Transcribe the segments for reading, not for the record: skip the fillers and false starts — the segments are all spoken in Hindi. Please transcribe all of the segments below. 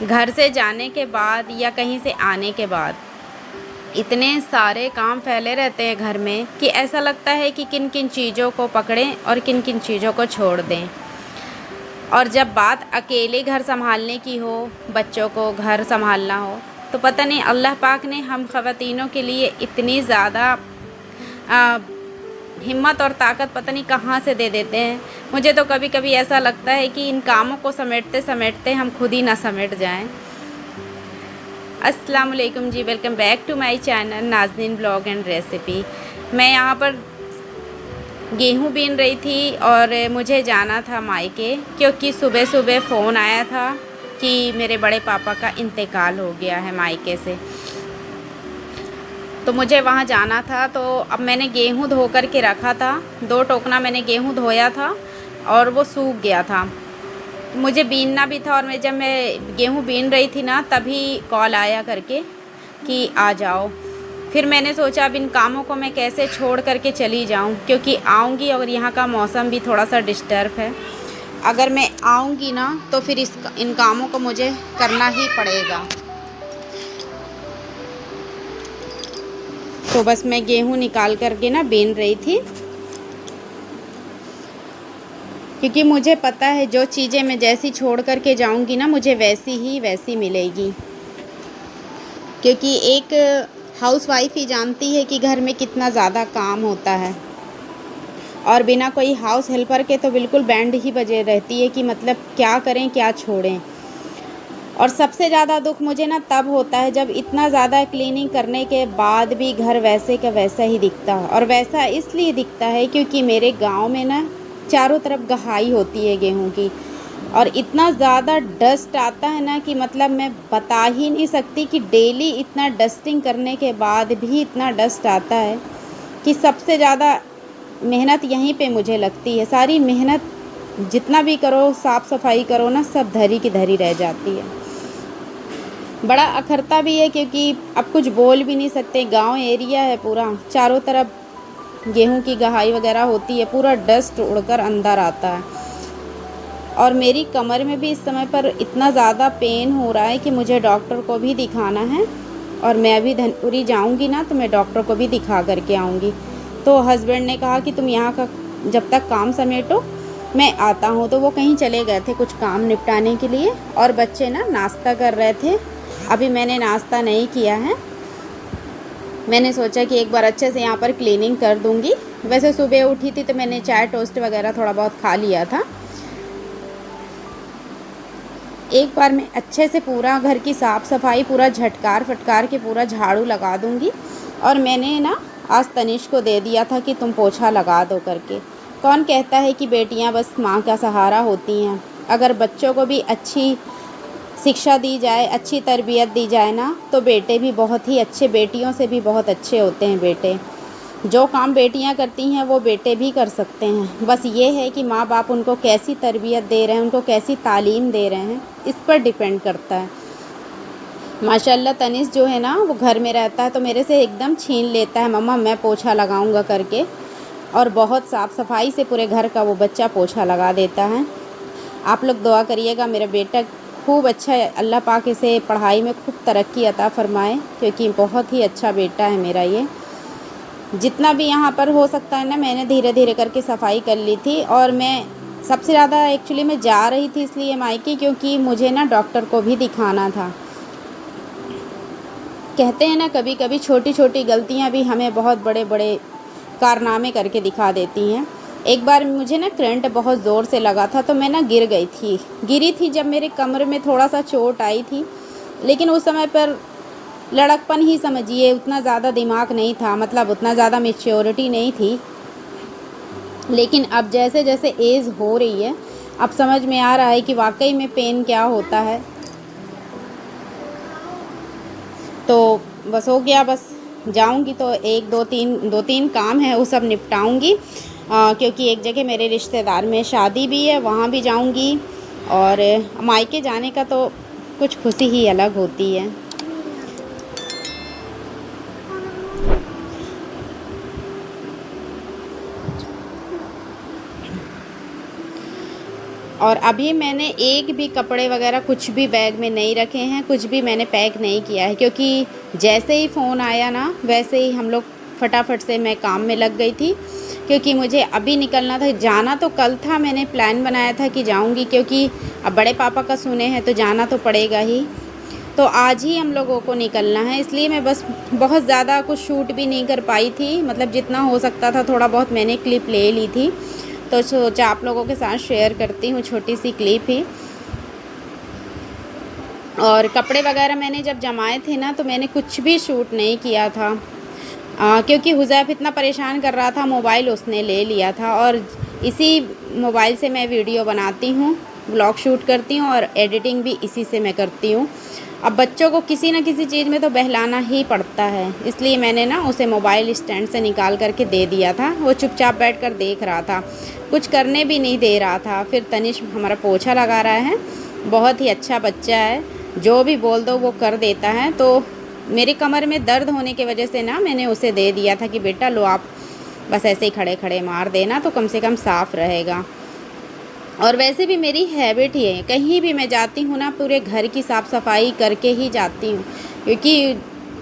घर से जाने के बाद या कहीं से आने के बाद इतने सारे काम फैले रहते हैं घर में कि ऐसा लगता है कि किन किन चीज़ों को पकड़ें और किन किन चीज़ों को छोड़ दें। और जब बात अकेले घर संभालने की हो, बच्चों को घर संभालना हो, तो पता नहीं अल्लाह पाक ने हम ख़वातीनों के लिए इतनी ज़्यादा अ, हिम्मत और ताकत पता नहीं कहाँ से दे देते हैं। मुझे तो कभी कभी ऐसा लगता है कि इन कामों को समेटते समेटते हम खुद ही ना समेट जाएं। अस्सलाम वालेकुम जी, welcome back to my channel Nazneen blog and recipe. मैं यहाँ पर गेहूँ बीन रही थी और मुझे जाना था मायके, क्योंकि सुबह सुबह फ़ोन आया था कि मेरे बड़े पापा का इंतकाल हो गया है मायके से। तो मुझे वहाँ जाना था। तो अब मैंने गेहूँ धो कर के रखा था, 2 टोकना मैंने गेहूँ धोया था और वो सूख गया था। मुझे बीनना भी था और जब मैं गेहूँ बीन रही थी ना, तभी कॉल आया करके कि आ जाओ। फिर मैंने सोचा अब इन कामों को मैं कैसे छोड़ करके चली जाऊं, क्योंकि आऊँगी और यहाँ का मौसम भी थोड़ा सा डिस्टर्ब है। अगर मैं आऊँगी ना तो फिर इन कामों को मुझे करना ही पड़ेगा। तो बस मैं गेहूँ निकाल करके ना बीन रही थी, क्योंकि मुझे पता है जो चीज़ें मैं जैसी छोड़ करके जाऊँगी ना, मुझे वैसी मिलेगी। क्योंकि एक हाउसवाइफ ही जानती है कि घर में कितना ज़्यादा काम होता है, और बिना कोई हाउस हेल्पर के तो बिल्कुल बैंड ही बजे रहती है कि मतलब क्या करें क्या छोड़ें। और सबसे ज़्यादा दुख मुझे ना तब होता है जब इतना ज़्यादा क्लीनिंग करने के बाद भी घर वैसे का वैसा ही दिखता है। और वैसा इसलिए दिखता है क्योंकि मेरे गांव में ना चारों तरफ गहाई होती है गेहूं की, और इतना ज़्यादा डस्ट आता है ना कि मतलब मैं बता ही नहीं सकती कि डेली इतना डस्टिंग करने के बाद भी इतना डस्ट आता है कि सबसे ज़्यादा मेहनत यहीं पे मुझे लगती है। सारी मेहनत जितना भी करो, साफ़ सफाई करो ना, सब धरी की धरी रह जाती है। बड़ा अखरता भी है क्योंकि अब कुछ बोल भी नहीं सकते। गांव एरिया है पूरा, चारों तरफ गेहूं की गहाई वगैरह होती है, पूरा डस्ट उड़कर अंदर आता है। और मेरी कमर में भी इस समय पर इतना ज़्यादा पेन हो रहा है कि मुझे डॉक्टर को भी दिखाना है। और मैं अभी धनपुरी जाऊंगी ना तो मैं डॉक्टर को भी दिखा करके आऊँगी। तो हस्बैंड ने कहा कि तुम यहाँ का जब तक काम समेटो, मैं आता हूँ। तो वो कहीं चले गए थे कुछ काम निपटाने के लिए, और बच्चे ना नाश्ता कर रहे थे। अभी मैंने नाश्ता नहीं किया है। मैंने सोचा कि एक बार अच्छे से यहाँ पर क्लीनिंग कर दूँगी। वैसे सुबह उठी थी तो मैंने चाय टोस्ट वगैरह थोड़ा बहुत खा लिया था। एक बार मैं अच्छे से पूरा घर की साफ़ सफाई, पूरा झटकार फटकार के पूरा झाड़ू लगा दूँगी। और मैंने ना आज तनिष को दे दिया था कि तुम पोछा लगा दो करके। कौन कहता है कि बेटियाँ बस माँ का सहारा होती हैं। अगर बच्चों को भी अच्छी शिक्षा दी जाए, अच्छी तरबियत दी जाए ना, तो बेटे भी बहुत ही अच्छे, बेटियों से भी बहुत अच्छे होते हैं बेटे। जो काम बेटियां करती हैं वो बेटे भी कर सकते हैं। बस ये है कि माँ बाप उनको कैसी तरबियत दे रहे हैं, उनको कैसी तालीम दे रहे हैं, इस पर डिपेंड करता है। माशाल्लाह तनिष जो है ना, वो घर में रहता है तो मेरे से एकदम छीन लेता है, मम्मा मैं पोछा लगाऊंगा करके। और बहुत साफ़ सफाई से पूरे घर का वो बच्चा पोछा लगा देता है। आप लोग दुआ करिएगा मेरा बेटा खूब अच्छा है, अल्लाह पाक इसे पढ़ाई में खूब तरक्की अता फ़रमाए, क्योंकि बहुत ही अच्छा बेटा है मेरा ये। जितना भी यहाँ पर हो सकता है ना, मैंने धीरे धीरे करके सफाई कर ली थी। और मैं सबसे ज़्यादा एक्चुअली मैं जा रही थी इसलिए मायके, क्योंकि मुझे ना डॉक्टर को भी दिखाना था। कहते हैं ना कभी कभी छोटी छोटी गलतियाँ भी हमें बहुत बड़े बड़े कारनामे करके दिखा देती हैं। एक बार मुझे ना करंट बहुत ज़ोर से लगा था तो मैं ना गिरी थी जब मेरे कमर में थोड़ा सा चोट आई थी। लेकिन उस समय पर लड़कपन ही समझिए, उतना ज़्यादा दिमाग नहीं था, मतलब उतना ज़्यादा मैच्योरिटी नहीं थी। लेकिन अब जैसे जैसे एज हो रही है, अब समझ में आ रहा है कि वाकई में पेन क्या होता है। तो बस हो गया, बस जाऊंगी तो दो तीन काम है वो सब निपटाऊंगी। क्योंकि एक जगह मेरे रिश्तेदार में शादी भी है, वहाँ भी जाऊंगी। और मायके जाने का तो कुछ खुशी ही अलग होती है। और अभी मैंने एक भी कपड़े वगैरह कुछ भी बैग में नहीं रखे हैं, कुछ भी मैंने पैक नहीं किया है, क्योंकि जैसे ही फ़ोन आया ना वैसे ही हम लोग फटाफट से मैं काम में लग गई थी, क्योंकि मुझे अभी निकलना था। जाना तो कल था, मैंने प्लान बनाया था कि जाऊंगी, क्योंकि अब बड़े पापा का सुने हैं तो जाना तो पड़ेगा ही। तो आज ही हम लोगों को निकलना है, इसलिए मैं बस बहुत ज़्यादा कुछ शूट भी नहीं कर पाई थी, मतलब जितना हो सकता था थोड़ा बहुत मैंने क्लिप ले ली थी। तो सोचा आप लोगों के साथ शेयर करती हूँ छोटी सी क्लिप ही। और कपड़े वगैरह मैंने जब जमाए थे ना तो मैंने कुछ भी शूट नहीं किया था, क्योंकि हुज़ैफ इतना परेशान कर रहा था, मोबाइल उसने ले लिया था। और इसी मोबाइल से मैं वीडियो बनाती हूँ, ब्लॉग शूट करती हूँ और एडिटिंग भी इसी से मैं करती हूँ। अब बच्चों को किसी न किसी चीज़ में तो बहलाना ही पड़ता है, इसलिए मैंने ना उसे मोबाइल स्टैंड से निकाल करके दे दिया था। वो चुपचाप बैठकर देख रहा था, कुछ करने भी नहीं दे रहा था। फिर तनिष्क हमारा पोछा लगा रहा है, बहुत ही अच्छा बच्चा है, जो भी बोल दो वो कर देता है। तो मेरे कमर में दर्द होने की वजह से ना मैंने उसे दे दिया था कि बेटा लो आप बस ऐसे ही खड़े खड़े मार देना तो कम से कम साफ़ रहेगा। और वैसे भी मेरी हैबिट ही है, कहीं भी मैं जाती हूँ ना पूरे घर की साफ़ सफाई करके ही जाती हूँ, क्योंकि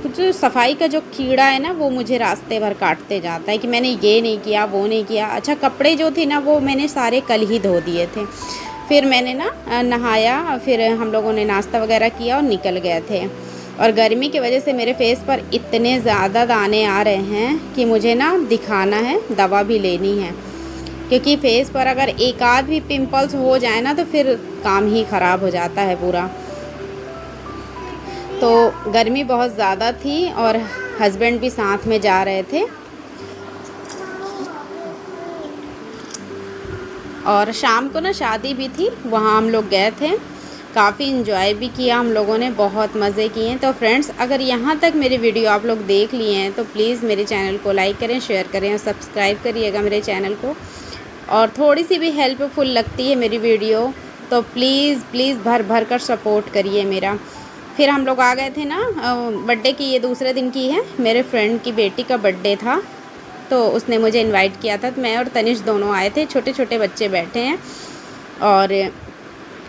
कुछ सफाई का जो कीड़ा है ना वो मुझे रास्ते भर काटते जाता है कि मैंने ये नहीं किया वो नहीं किया। अच्छा, कपड़े जो थे ना वो मैंने सारे कल ही धो दिए थे। फिर मैंने ना नहाया, फिर हम लोगों ने नाश्ता वगैरह किया और निकल गए थे। और गर्मी की वजह से मेरे फेस पर इतने ज़्यादा दाने आ रहे हैं कि मुझे ना दिखाना है, दवा भी लेनी है, क्योंकि फेस पर अगर एक आध भी पिंपल्स हो जाए ना तो फिर काम ही ख़राब हो जाता है पूरा। तो गर्मी बहुत ज़्यादा थी और हस्बैंड भी साथ में जा रहे थे। और शाम को ना शादी भी थी, वहाँ हम लोग गए थे, काफ़ी इन्जॉय भी किया हम लोगों ने, बहुत मज़े किए। तो फ्रेंड्स, अगर यहाँ तक मेरी वीडियो आप लोग देख लिए हैं तो प्लीज़ मेरे चैनल को लाइक करें, शेयर करें और सब्सक्राइब करिएगा मेरे चैनल को। और थोड़ी सी भी हेल्पफुल लगती है मेरी वीडियो तो प्लीज़ प्लीज़ भर भर कर सपोर्ट करिए मेरा। फिर हम लोग आ गए थे ना, बर्थडे की ये दूसरे दिन की है, मेरे फ्रेंड की बेटी का बर्थडे था तो उसने मुझे इनवाइट किया था। तो मैं और तनिष्क दोनों आए थे, छोटे छोटे बच्चे बैठे हैं और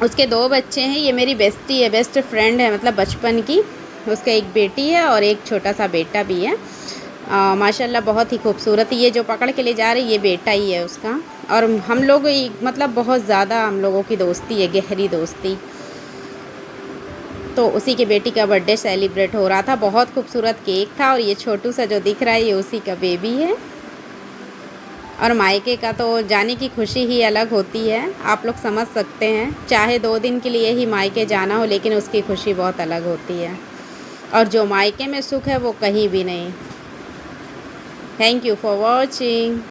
उसके 2 बच्चे हैं। ये मेरी बेस्टी है, बेस्ट फ्रेंड है, मतलब बचपन की। उसका एक बेटी है और एक छोटा सा बेटा भी है, माशाल्लाह बहुत ही खूबसूरत। ये जो पकड़ के ले जा रही ये बेटा ही है उसका। और हम लोग मतलब बहुत ज़्यादा हम लोगों की दोस्ती है, गहरी दोस्ती। तो उसी के बेटी का बर्थडे सेलिब्रेट हो रहा था, बहुत खूबसूरत केक था। और ये छोटू सा जो दिख रहा है ये उसी का बेबी है। और मायके का तो जाने की खुशी ही अलग होती है, आप लोग समझ सकते हैं। चाहे 2 दिन के लिए ही मायके जाना हो लेकिन उसकी खुशी बहुत अलग होती है। और जो मायके में सुख है वो कहीं भी नहीं। Thank you for watching.